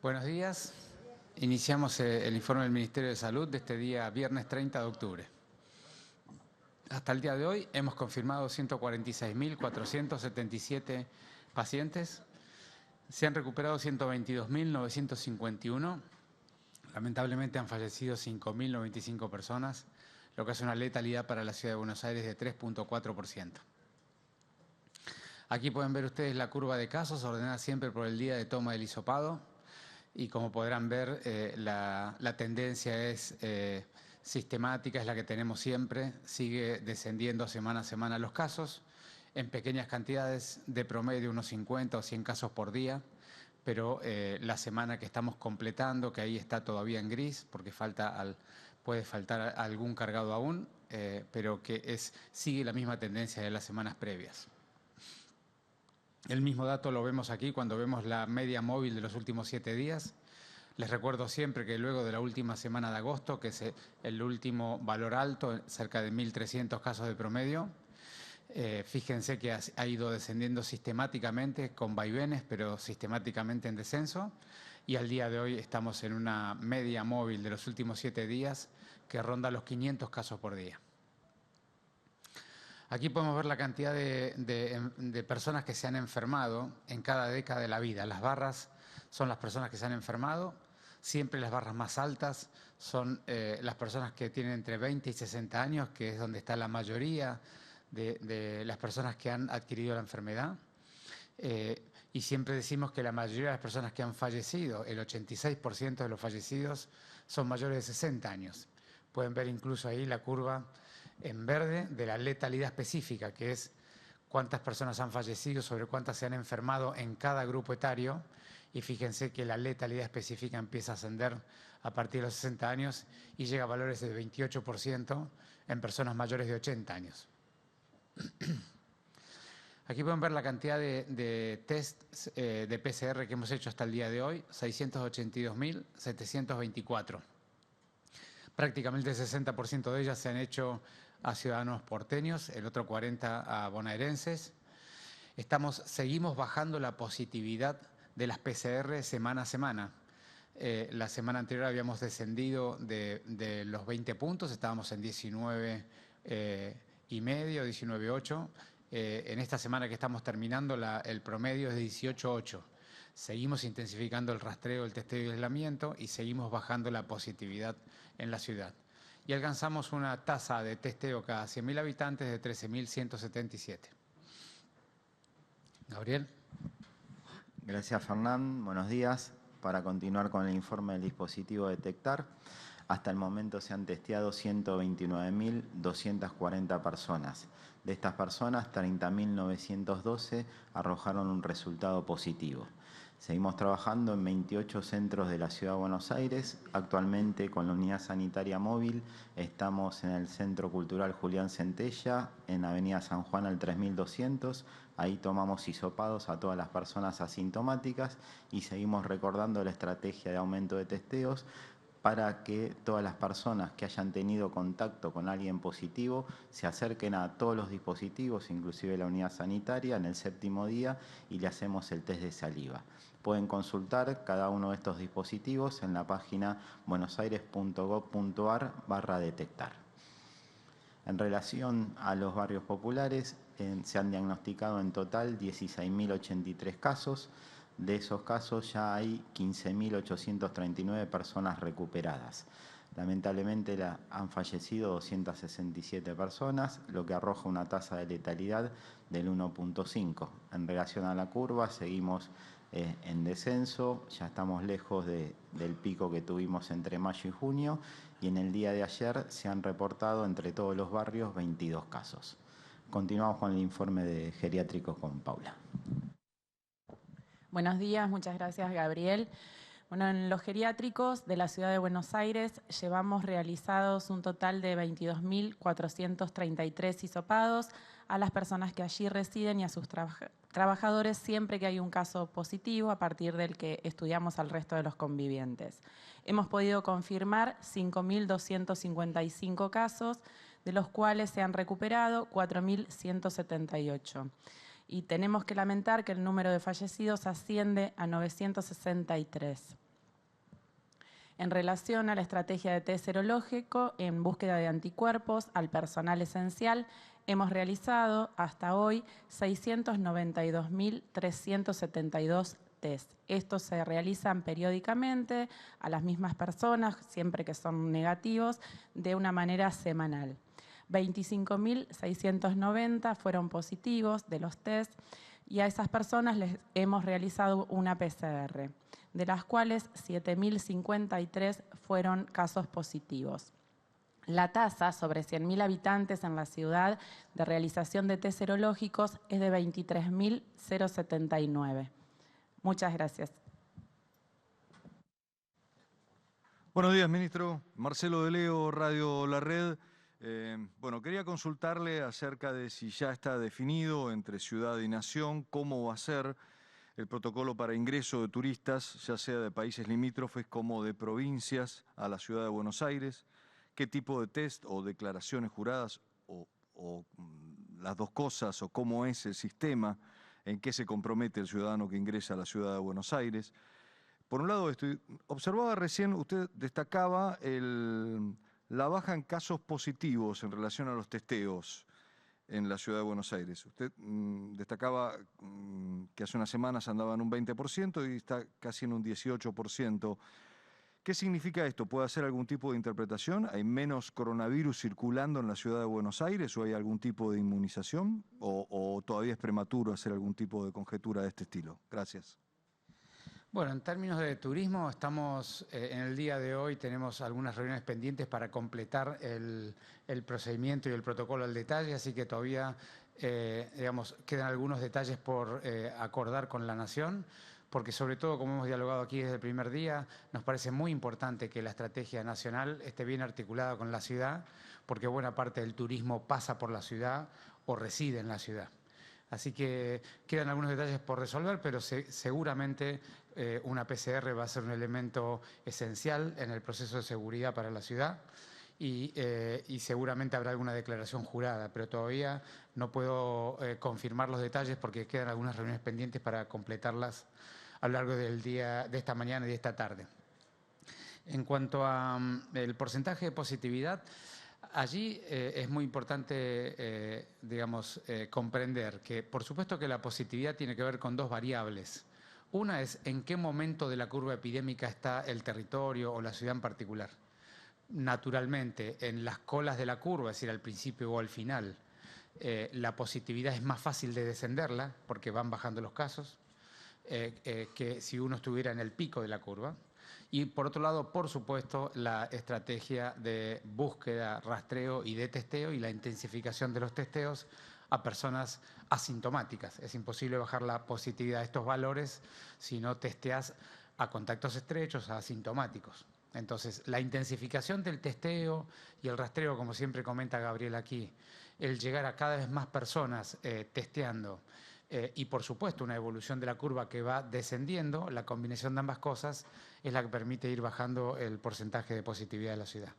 Buenos días. Iniciamos el informe del Ministerio de Salud de este día viernes 30 de octubre. Hasta el día de hoy hemos confirmado 146.477 pacientes. Se han recuperado 122.951. Lamentablemente han fallecido 5.095 personas, lo que es una letalidad para la Ciudad de Buenos Aires de 3.4%. Aquí pueden ver ustedes la curva de casos ordenada siempre por el día de toma del hisopado. Y como podrán ver, la tendencia es sistemática, es la que tenemos siempre. Sigue descendiendo semana a semana los casos, en pequeñas cantidades, de promedio unos 50 o 100 casos por día. Pero la semana que estamos completando, que ahí está todavía en gris, porque puede faltar algún cargado aún, pero que sigue la misma tendencia de las semanas previas. El mismo dato lo vemos aquí cuando vemos la media móvil de los últimos 7 días. Les recuerdo siempre que luego de la última semana de agosto, que es el último valor alto, cerca de 1.300 casos de promedio, fíjense que ha ido descendiendo sistemáticamente, con vaivenes, pero sistemáticamente en descenso. Y al día de hoy estamos en una media móvil de los últimos 7 días que ronda los 500 casos por día. Aquí podemos ver la cantidad de personas que se han enfermado en cada década de la vida. Las barras son las personas que se han enfermado. Siempre las barras más altas son las personas que tienen entre 20 y 60 años, que es donde está la mayoría de las personas que han adquirido la enfermedad. Y siempre decimos que la mayoría de las personas que han fallecido, el 86% de los fallecidos, son mayores de 60 años. Pueden ver incluso ahí la curva en verde de la letalidad específica, que es cuántas personas han fallecido sobre cuántas se han enfermado en cada grupo etario. Y fíjense que la letalidad específica empieza a ascender a partir de los 60 años y llega a valores de 28% en personas mayores de 80 años. Aquí pueden ver la cantidad de tests de PCR que hemos hecho hasta el día de hoy, 682.724. Prácticamente el 60% de ellas se han hecho a ciudadanos porteños, el otro 40% a bonaerenses. Seguimos bajando la positividad de las PCR semana a semana. La semana anterior habíamos descendido de los 20 puntos, estábamos en 19,5, 19,8. En esta semana que estamos terminando, el promedio es de 18,8. Seguimos intensificando el rastreo, el testeo y el aislamiento y seguimos bajando la positividad en la ciudad. Y alcanzamos una tasa de testeo cada 100.000 habitantes de 13.177. Gabriel. Gracias, Fernán. Buenos días. Para continuar con el informe del dispositivo Detectar, hasta el momento se han testeado 129.240 personas. De estas personas, 30.912 arrojaron un resultado positivo. Seguimos trabajando en 28 centros de la Ciudad de Buenos Aires. Actualmente, con la unidad sanitaria móvil, estamos en el Centro Cultural Julián Centella, en Avenida San Juan al 3200. Ahí tomamos hisopados a todas las personas asintomáticas y seguimos recordando la estrategia de aumento de testeos para que todas las personas que hayan tenido contacto con alguien positivo se acerquen a todos los dispositivos, inclusive la unidad sanitaria, en el 7º día y le hacemos el test de saliva. Pueden consultar cada uno de estos dispositivos en la página buenosaires.gov.ar/detectar. En relación a los barrios populares, se han diagnosticado en total 16.083 casos. De esos casos ya hay 15.839 personas recuperadas. Lamentablemente han fallecido 267 personas, lo que arroja una tasa de letalidad del 1.5. En relación a la curva, seguimos en descenso, ya estamos lejos del pico que tuvimos entre mayo y junio, y en el día de ayer se han reportado entre todos los barrios 22 casos. Continuamos con el informe de geriátricos con Paula. Buenos días, muchas gracias, Gabriel. Bueno, en los geriátricos de la Ciudad de Buenos Aires llevamos realizados un total de 22.433 hisopados a las personas que allí residen y a sus trabajadores siempre que hay un caso positivo a partir del que estudiamos al resto de los convivientes. Hemos podido confirmar 5.255 casos, de los cuales se han recuperado 4.178. Y tenemos que lamentar que el número de fallecidos asciende a 963. En relación a la estrategia de test serológico en búsqueda de anticuerpos al personal esencial, hemos realizado hasta hoy 692.372 test. Estos se realizan periódicamente a las mismas personas, siempre que son negativos, de una manera semanal. 25.690 fueron positivos de los test y a esas personas les hemos realizado una PCR, de las cuales 7.053 fueron casos positivos. La tasa sobre 100.000 habitantes en la ciudad de realización de test serológicos es de 23.079. Muchas gracias. Buenos días, ministro. Marcelo de Leo, Radio La Red. Bueno, quería consultarle acerca de si ya está definido entre ciudad y nación cómo va a ser el protocolo para ingreso de turistas, ya sea de países limítrofes como de provincias a la ciudad de Buenos Aires, qué tipo de test o declaraciones juradas o las dos cosas, o cómo es el sistema, en qué se compromete el ciudadano que ingresa a la ciudad de Buenos Aires. Por un lado, observaba recién, usted destacaba la baja en casos positivos en relación a los testeos en la ciudad de Buenos Aires. Usted destacaba que hace unas semanas andaba en un 20% y está casi en un 18%. ¿Qué significa esto? ¿Puede hacer algún tipo de interpretación? ¿Hay menos coronavirus circulando en la ciudad de Buenos Aires o hay algún tipo de inmunización? ¿O todavía es prematuro hacer algún tipo de conjetura de este estilo? Gracias. Bueno, en términos de turismo, estamos en el día de hoy, tenemos algunas reuniones pendientes para completar el procedimiento y el protocolo al detalle, así que todavía, digamos, quedan algunos detalles por acordar con la Nación, porque sobre todo, como hemos dialogado aquí desde el primer día, nos parece muy importante que la estrategia nacional esté bien articulada con la ciudad, porque buena parte del turismo pasa por la ciudad o reside en la ciudad. Así que quedan algunos detalles por resolver, pero seguramente una PCR va a ser un elemento esencial en el proceso de seguridad para la ciudad y seguramente habrá alguna declaración jurada, pero todavía no puedo confirmar los detalles porque quedan algunas reuniones pendientes para completarlas a lo largo del día, de esta mañana y de esta tarde. En cuanto al porcentaje de positividad, allí es muy importante, comprender que, por supuesto, que la positividad tiene que ver con dos variables. Una es en qué momento de la curva epidémica está el territorio o la ciudad en particular. Naturalmente, en las colas de la curva, es decir, al principio o al final, la positividad es más fácil de descenderla porque van bajando los casos que si uno estuviera en el pico de la curva. Y por otro lado, por supuesto, la estrategia de búsqueda, rastreo y de testeo y la intensificación de los testeos a personas asintomáticas. Es imposible bajar la positividad de estos valores si no testeas a contactos estrechos, a asintomáticos. Entonces, la intensificación del testeo y el rastreo, como siempre comenta Gabriel aquí, el llegar a cada vez más personas testeando, y por supuesto una evolución de la curva que va descendiendo, la combinación de ambas cosas es la que permite ir bajando el porcentaje de positividad de la ciudad.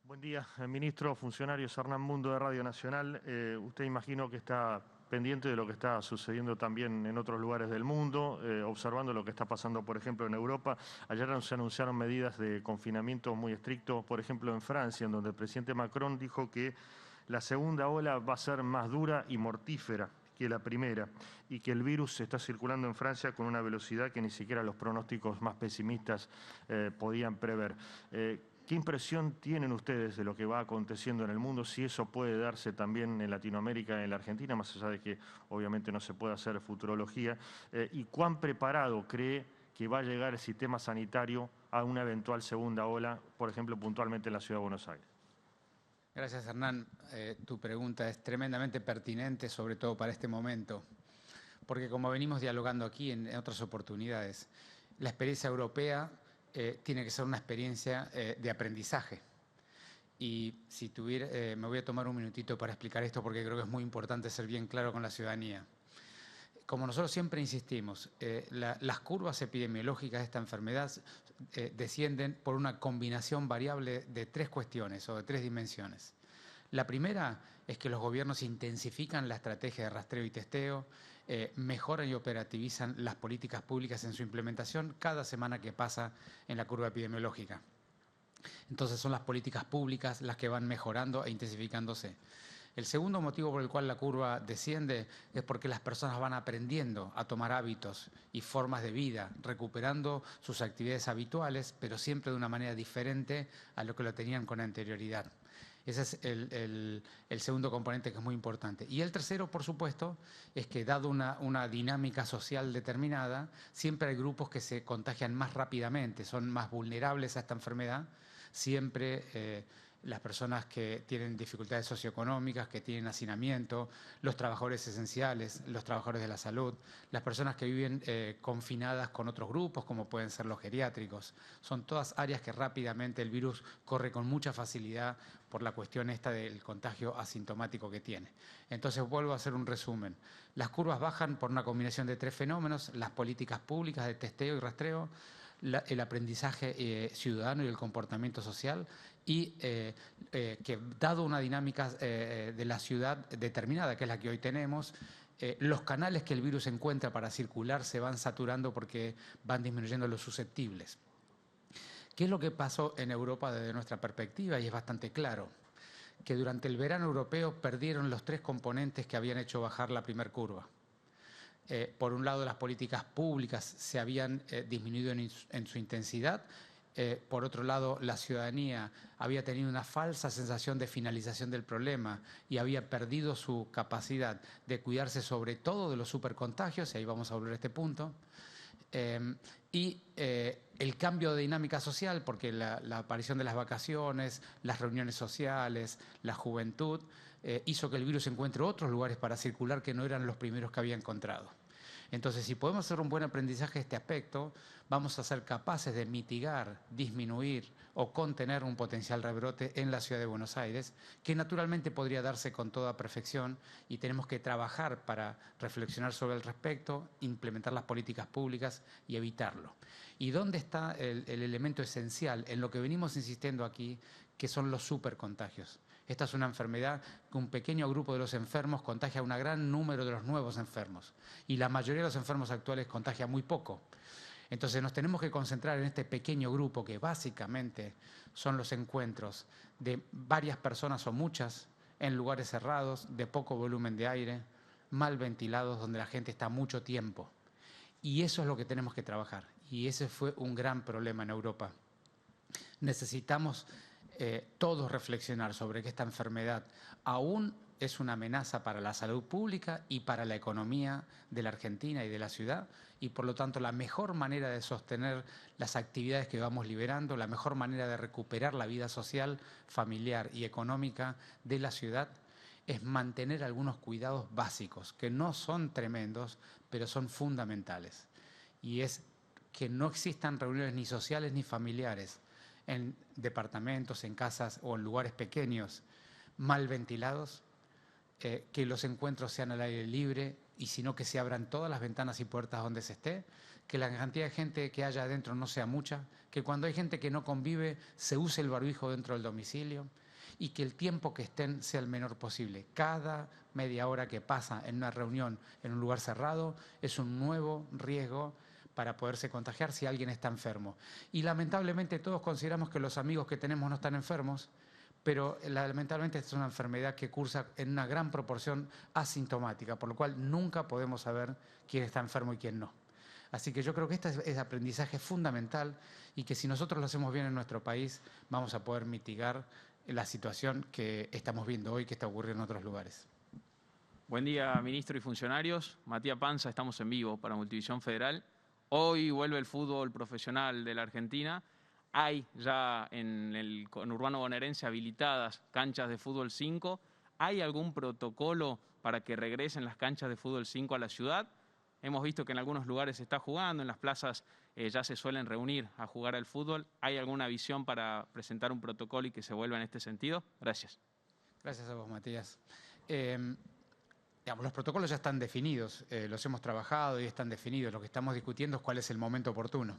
Buen día, ministro, funcionarios, Hernán Mundo de Radio Nacional. Usted imagino que está pendiente de lo que está sucediendo también en otros lugares del mundo, observando lo que está pasando, por ejemplo, en Europa. Ayer se anunciaron medidas de confinamiento muy estrictos, por ejemplo, en Francia, en donde el presidente Macron dijo que la segunda ola va a ser más dura y mortífera que la primera y que el virus está circulando en Francia con una velocidad que ni siquiera los pronósticos más pesimistas podían prever. ¿Qué impresión tienen ustedes de lo que va aconteciendo en el mundo? Si eso puede darse también en Latinoamérica, en la Argentina, más allá de que obviamente no se puede hacer futurología, y cuán preparado cree que va a llegar el sistema sanitario a una eventual segunda ola, por ejemplo, puntualmente en la Ciudad de Buenos Aires. Gracias, Hernán. Tu pregunta es tremendamente pertinente, sobre todo para este momento, porque como venimos dialogando aquí en otras oportunidades, la experiencia europea tiene que ser una experiencia de aprendizaje. Y si me voy a tomar un minutito para explicar esto porque creo que es muy importante ser bien claro con la ciudadanía. Como nosotros siempre insistimos, las curvas epidemiológicas de esta enfermedad descienden por una combinación variable de tres cuestiones o de tres dimensiones. La primera es que los gobiernos intensifican la estrategia de rastreo y testeo, mejoran y operativizan las políticas públicas en su implementación cada semana que pasa en la curva epidemiológica. Entonces son las políticas públicas las que van mejorando e intensificándose. El segundo motivo por el cual la curva desciende es porque las personas van aprendiendo a tomar hábitos y formas de vida, recuperando sus actividades habituales, pero siempre de una manera diferente a lo que lo tenían con anterioridad. Ese es el segundo componente que es muy importante. Y el tercero, por supuesto, es que dado una dinámica social determinada, siempre hay grupos que se contagian más rápidamente, son más vulnerables a esta enfermedad. Siempre las personas que tienen dificultades socioeconómicas, que tienen hacinamiento, los trabajadores esenciales, los trabajadores de la salud, las personas que viven confinadas con otros grupos, como pueden ser los geriátricos. Son todas áreas que rápidamente el virus corre con mucha facilidad por la cuestión esta del contagio asintomático que tiene. Entonces vuelvo a hacer un resumen. Las curvas bajan por una combinación de tres fenómenos: las políticas públicas de testeo y rastreo, el aprendizaje ciudadano y el comportamiento social, y que dado una dinámica de la ciudad determinada, que es la que hoy tenemos, los canales que el virus encuentra para circular se van saturando porque van disminuyendo los susceptibles. ¿Qué es lo que pasó en Europa desde nuestra perspectiva? Y es bastante claro, que durante el verano europeo perdieron los tres componentes que habían hecho bajar la primer curva. Por un lado, las políticas públicas se habían disminuido en su intensidad. Por otro lado, la ciudadanía había tenido una falsa sensación de finalización del problema y había perdido su capacidad de cuidarse sobre todo de los supercontagios, y ahí vamos a volver a este punto. El cambio de dinámica social, porque la aparición de las vacaciones, las reuniones sociales, la juventud, hizo que el virus encuentre otros lugares para circular que no eran los primeros que había encontrado. Entonces, si podemos hacer un buen aprendizaje de este aspecto, vamos a ser capaces de mitigar, disminuir o contener un potencial rebrote en la ciudad de Buenos Aires, que naturalmente podría darse con toda perfección, y tenemos que trabajar para reflexionar sobre el respecto, implementar las políticas públicas y evitarlo. ¿Y dónde está el elemento esencial en lo que venimos insistiendo aquí, que son los supercontagios? Esta es una enfermedad que un pequeño grupo de los enfermos contagia a un gran número de los nuevos enfermos, y la mayoría de los enfermos actuales contagia muy poco. Entonces nos tenemos que concentrar en este pequeño grupo, que básicamente son los encuentros de varias personas o muchas en lugares cerrados, de poco volumen de aire, mal ventilados, donde la gente está mucho tiempo. Y eso es lo que tenemos que trabajar. Y ese fue un gran problema en Europa. Necesitamos todos reflexionar sobre que esta enfermedad aún es una amenaza para la salud pública y para la economía de la Argentina y de la ciudad, y por lo tanto la mejor manera de sostener las actividades que vamos liberando, la mejor manera de recuperar la vida social, familiar y económica de la ciudad es mantener algunos cuidados básicos, que no son tremendos, pero son fundamentales. Y es que no existan reuniones ni sociales ni familiares en departamentos, en casas o en lugares pequeños, mal ventilados, que los encuentros sean al aire libre, y sino que se abran todas las ventanas y puertas donde se esté, que la cantidad de gente que haya adentro no sea mucha, que cuando hay gente que no convive se use el barbijo dentro del domicilio, y que el tiempo que estén sea el menor posible. Cada media hora que pasa en una reunión en un lugar cerrado es un nuevo riesgo para poderse contagiar si alguien está enfermo. Y lamentablemente todos consideramos que los amigos que tenemos no están enfermos, pero lamentablemente esta es una enfermedad que cursa en una gran proporción asintomática, por lo cual nunca podemos saber quién está enfermo y quién no. Así que yo creo que este es aprendizaje fundamental, y que si nosotros lo hacemos bien en nuestro país, vamos a poder mitigar la situación que estamos viendo hoy, que está ocurriendo en otros lugares. Buen día, ministro y funcionarios. Matías Panza, estamos en vivo para Multivisión Federal. Hoy vuelve el fútbol profesional de la Argentina. Hay ya en el conurbano bonaerense habilitadas canchas de fútbol 5. ¿Hay algún protocolo para que regresen las canchas de fútbol 5 a la ciudad? Hemos visto que en algunos lugares se está jugando, en las plazas ya se suelen reunir a jugar al fútbol. ¿Hay alguna visión para presentar un protocolo y que se vuelva en este sentido? Gracias. Gracias a vos, Matías. Los protocolos ya están definidos, los hemos trabajado y están definidos. Lo que estamos discutiendo es cuál es el momento oportuno.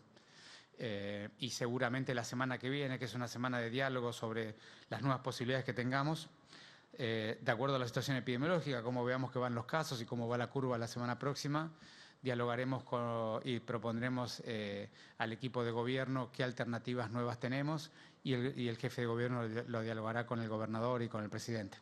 Y seguramente la semana que viene, que es una semana de diálogo sobre las nuevas posibilidades que tengamos, de acuerdo a la situación epidemiológica, cómo veamos que van los casos y cómo va la curva la semana próxima, dialogaremos y propondremos al equipo de gobierno qué alternativas nuevas tenemos y el jefe de gobierno lo dialogará con el gobernador y con el presidente.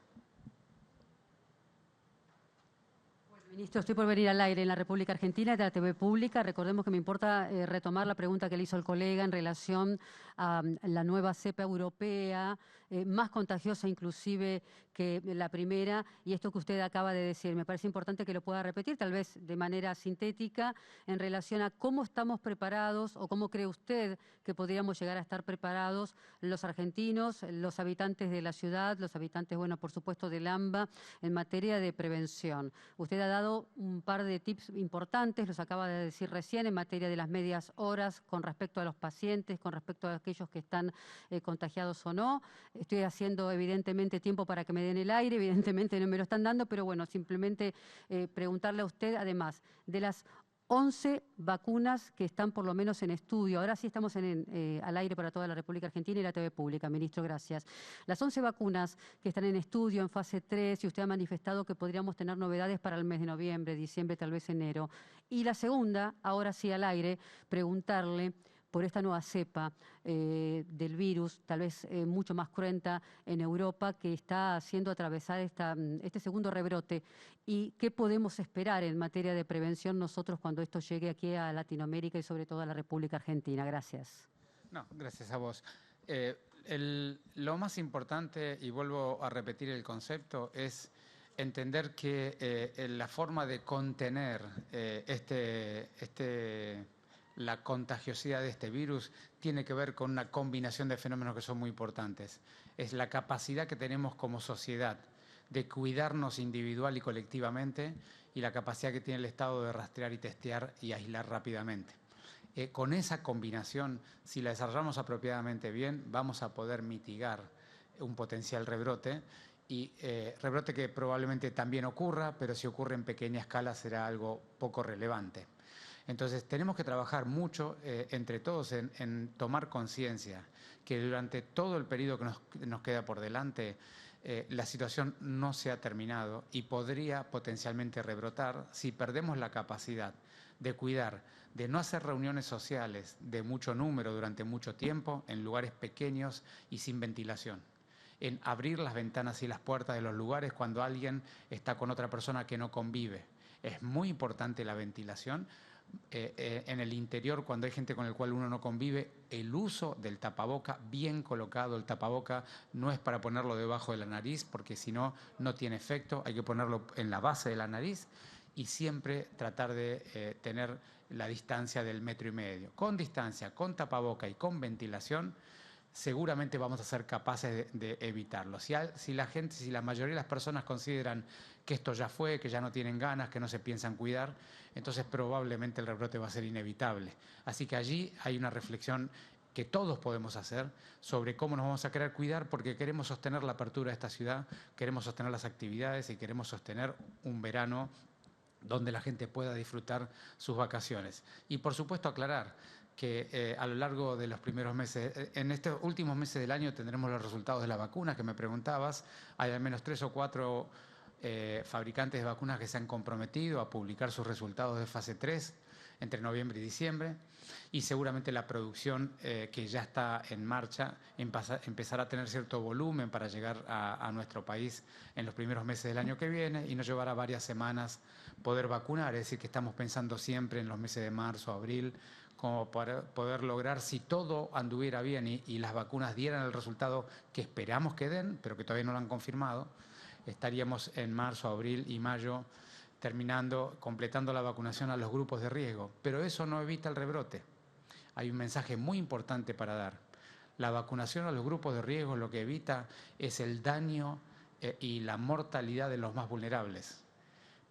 Ministro, estoy por venir al aire en la República Argentina, de la TV Pública. Recordemos que me importa retomar la pregunta que le hizo el colega en relación a la nueva cepa europea, más contagiosa inclusive que la primera, y esto que usted acaba de decir. Me parece importante que lo pueda repetir, tal vez de manera sintética, en relación a cómo estamos preparados o cómo cree usted que podríamos llegar a estar preparados los argentinos, los habitantes de la ciudad, los habitantes, bueno, por supuesto, del AMBA, en materia de prevención. Usted ha dado un par de tips importantes, los acaba de decir recién, en materia de las medias horas con respecto a los pacientes, con respecto a aquellos que están contagiados o no. Estoy haciendo evidentemente tiempo para que me den el aire, evidentemente no me lo están dando, pero bueno, simplemente preguntarle a usted, además, de las 11 vacunas que están por lo menos en estudio. Ahora sí estamos al aire para toda la República Argentina y la TV Pública. Ministro, gracias. Las 11 vacunas que están en estudio, en fase 3, y usted ha manifestado que podríamos tener novedades para el mes de noviembre, diciembre, tal vez enero. Y la segunda, ahora sí al aire, preguntarle por esta nueva cepa del virus, tal vez mucho más cruenta en Europa, que está haciendo atravesar este segundo rebrote. ¿Y qué podemos esperar en materia de prevención nosotros cuando esto llegue aquí a Latinoamérica y sobre todo a la República Argentina? Gracias. No, gracias a vos. Lo más importante, y vuelvo a repetir el concepto, es entender que la forma de contener la contagiosidad de este virus tiene que ver con una combinación de fenómenos que son muy importantes. Es la capacidad que tenemos como sociedad de cuidarnos individual y colectivamente y la capacidad que tiene el Estado de rastrear y testear y aislar rápidamente. Con esa combinación, si la desarrollamos apropiadamente bien, vamos a poder mitigar un potencial rebrote rebrote que probablemente también ocurra, pero si ocurre en pequeña escala será algo poco relevante. Entonces tenemos que trabajar mucho entre todos en tomar conciencia que durante todo el periodo que nos queda por delante la situación no se ha terminado y podría potencialmente rebrotar si perdemos la capacidad de cuidar, de no hacer reuniones sociales de mucho número durante mucho tiempo en lugares pequeños y sin ventilación, en abrir las ventanas y las puertas de los lugares cuando alguien está con otra persona que no convive. Es muy importante la ventilación. En el interior, cuando hay gente con la cual uno no convive, el uso del tapaboca, bien colocado. El tapaboca no es para ponerlo debajo de la nariz, porque si no, no tiene efecto. Hay que ponerlo en la base de la nariz y siempre tratar de tener la distancia del 1,5 metros. Con distancia, con tapaboca y con ventilación, seguramente vamos a ser capaces de evitarlo. Si la mayoría de las personas consideran que esto ya fue, que ya no tienen ganas, que no se piensan cuidar, entonces probablemente el rebrote va a ser inevitable. Así que allí hay una reflexión que todos podemos hacer sobre cómo nos vamos a querer cuidar, porque queremos sostener la apertura de esta ciudad, queremos sostener las actividades y queremos sostener un verano donde la gente pueda disfrutar sus vacaciones. Y por supuesto aclarar que a lo largo de los primeros meses, en estos últimos meses del año tendremos los resultados de las vacunas que me preguntabas. Hay al menos 3 o 4 fabricantes de vacunas que se han comprometido a publicar sus resultados de fase 3 entre noviembre y diciembre, y seguramente la producción que ya está en marcha empezará a tener cierto volumen para llegar a nuestro país en los primeros meses del año que viene y nos llevará varias semanas poder vacunar. Es decir, que estamos pensando siempre en los meses de marzo, abril, como para poder lograr, si todo anduviera bien y las vacunas dieran el resultado que esperamos que den, pero que todavía no lo han confirmado, estaríamos en marzo, abril y mayo completando la vacunación a los grupos de riesgo. Pero eso no evita el rebrote. Hay un mensaje muy importante para dar. La vacunación a los grupos de riesgo lo que evita es el daño y la mortalidad de los más vulnerables.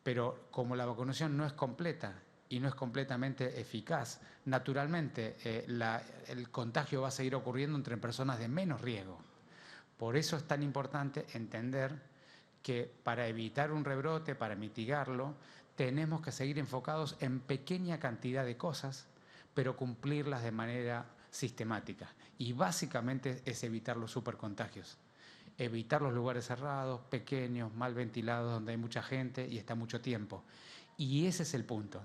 Pero como la vacunación no es completa y no es completamente eficaz, naturalmente el contagio va a seguir ocurriendo entre personas de menos riesgo. Por eso es tan importante entender que para evitar un rebrote, para mitigarlo, tenemos que seguir enfocados en pequeña cantidad de cosas, pero cumplirlas de manera sistemática. Y básicamente es evitar los supercontagios. Evitar los lugares cerrados, pequeños, mal ventilados, donde hay mucha gente y está mucho tiempo. Y ese es el punto.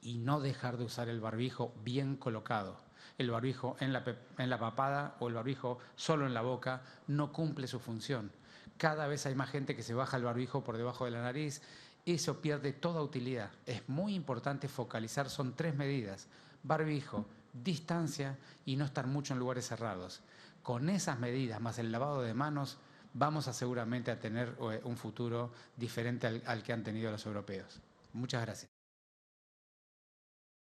Y no dejar de usar el barbijo bien colocado. El barbijo en la papada o el barbijo solo en la boca no cumple su función. Cada vez hay más gente que se baja el barbijo por debajo de la nariz. Eso pierde toda utilidad. Es muy importante focalizar, son 3 medidas: barbijo, distancia y no estar mucho en lugares cerrados. Con esas medidas, más el lavado de manos, vamos a seguramente a tener un futuro diferente al que han tenido los europeos. Muchas gracias.